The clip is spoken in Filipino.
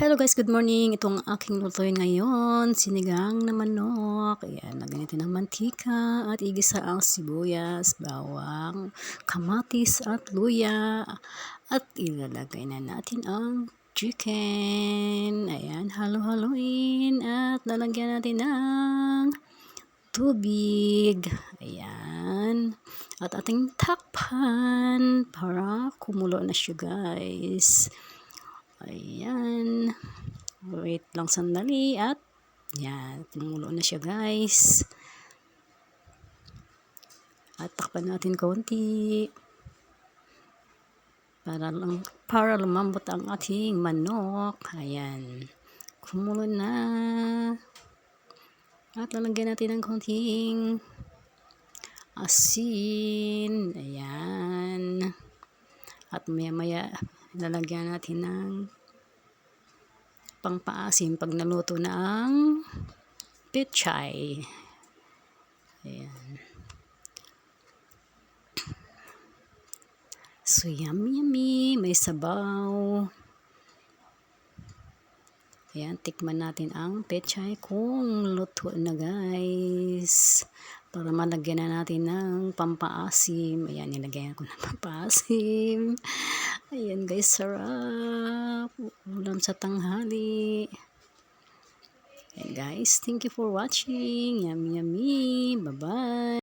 Hello guys, good morning. Itong aking lutuin ngayon, sinigang na manok. Ayan, lagyan natin ng mantika at igisa ang sibuyas, bawang, kamatis at luya. At ilalagay na natin ang chicken. Ayan, halo-haloin at lalagyan natin ng tubig. Ayan. At ating takpan para kumulo na siya guys. Ayan. Wait lang sandali at yan, tumulo na siya guys. At takpan natin konti para lumambot ang ating manok. Ayan. Kumulo na. At lalagyan natin ng konting asin. Ayan. At maya-maya lalagyan natin ng pangpaasim pag naluto na ang pechay. Ayan. So yummy, may sabaw. Ayan, tikman natin ang pechay kung luto na guys. Para malagyan na natin ng pampaasim. Ayan, nilagyan ko ng pampaasim. Ayan guys, sarap. Ulam sa tanghali. Ayan guys, thank you for watching. Yummy, yummy. Bye-bye.